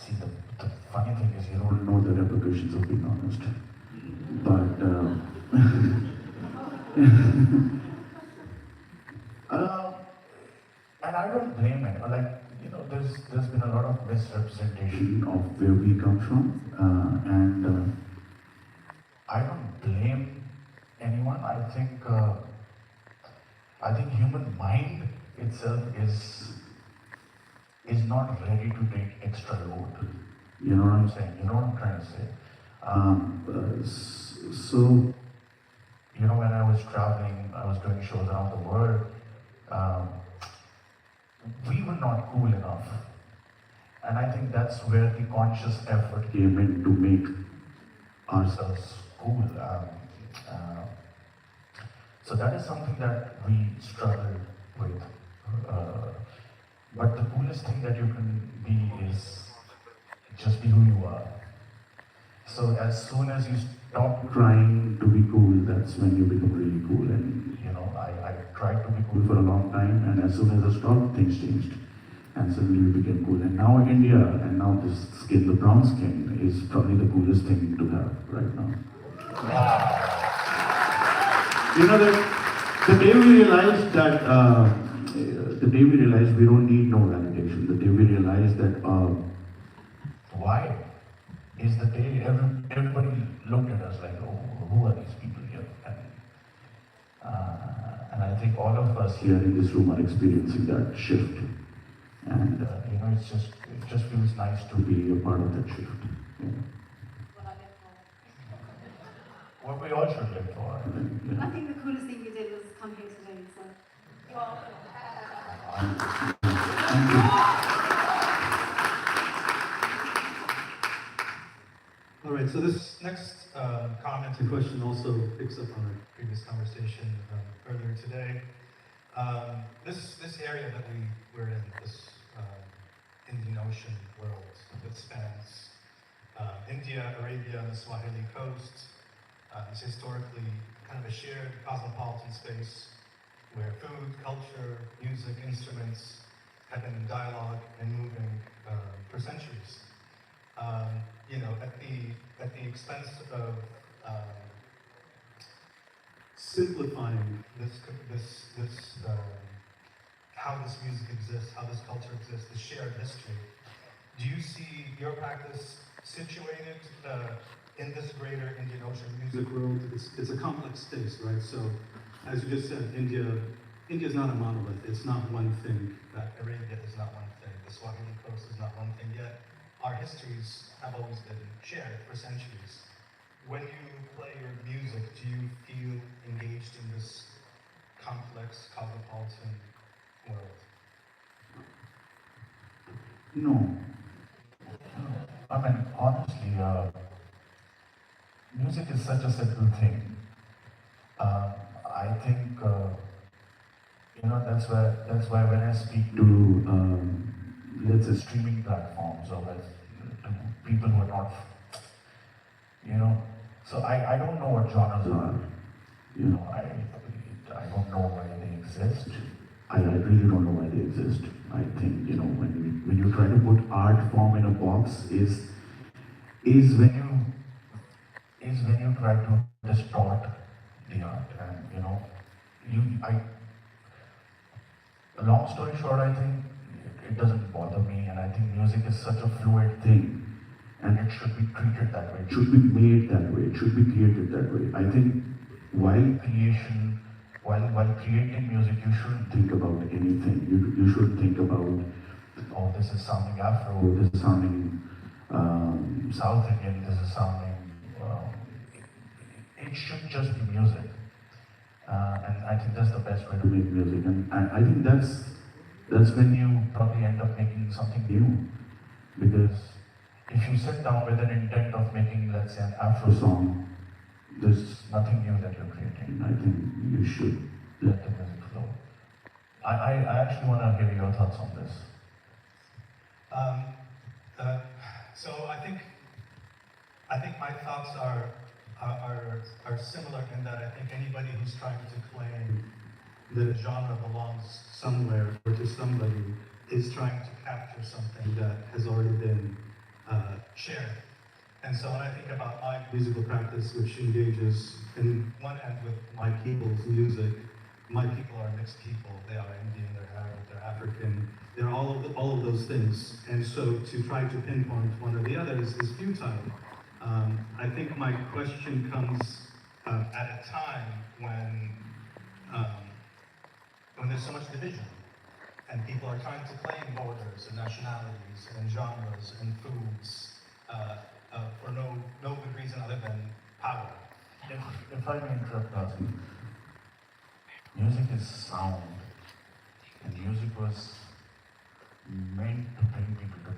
See, the funny thing is you don't know the repercussions of being honest. But, uh, and I don't blame it. Like, there's been a lot of misrepresentation of where we come from, and I don't blame anyone. I think human mind itself is not ready to take extra load. You know what I'm saying? You know what I'm trying to say? So, when I was traveling, I was doing shows around the world. Um, we were not cool enough. And I think that's where the conscious effort came in to make ourselves cool. So that is something that we struggle with. But the coolest thing that you can be is just be who you are. So as soon as you stop trying to be cool, that's when you become really cool. And I tried to be cool for a long time, and as soon as I stopped, things changed. And suddenly we became cool. And now India, and now this skin, the brown skin, is probably the coolest thing to have right now. The day we realized that, we don't need no validation, the day we realized that, why is the day everybody looked at us like, oh, who are these people here? And I think all of us here in this room are experiencing that shift. And it just feels nice to be a part of that shift. What I live for. What we all should live for. I think the coolest thing you did was come here today, so you're welcome. Thank you. All right, so this next comment and question also picks up on our previous conversation earlier today. This area that we're in, this Indian Ocean world that spans India, Arabia, and the Swahili coast, is historically kind of a shared cosmopolitan space where food, culture, music, instruments have been in dialogue and moving for centuries. At the expense of simplifying how this music exists, how this culture exists, the shared history. Do you see your practice situated in this greater Indian Ocean music world? It's a complex space, right? So, as you just said, India is not a monolith. It's not one thing. Arabia is not one thing. The Swahili coast is not one thing yet. Our histories have always been shared for centuries. When you play your music, do you feel engaged in this complex, cosmopolitan world? No. I mean, honestly, music is such a simple thing. I think, that's why when I speak to, let's say, streaming platforms or to people who are not, so I don't know what genres are. I don't know why they exist. I really don't know why they exist. I think, when you try to put art form in a box is when you try to distort the art. And, long story short, I think it doesn't bother me, and I think music is such a fluid thing, and it should be treated that way. It should be made that way. It should be created that way. I think while creating music, you shouldn't think about anything. You should think about, oh, this is sounding Afro, this is sounding South Indian, this is sounding. It should just be music. And I think that's the best way to make music. And I think that's when you probably end up making something new. Because if you sit down with an intent of making, let's say, an Afro song, there's nothing new that you're creating. I think you should let the music flow. I actually want to hear your thoughts on this. So I think my thoughts are similar in that I think anybody who's trying to claim that a genre belongs somewhere or to somebody is trying to capture something that has already been shared. And so when I think about my musical practice, which engages in one end with my people's music, my people are mixed people. They are Indian, they're Arab, they're African, they're all of those things. And so to try to pinpoint one or the other is futile. I think my question comes at a time when there's so much division, and people are trying to claim borders and nationalities and genres and foods for no good reason other than power. If I may interrupt, Nazi, music is sound, and music was meant to bring people together.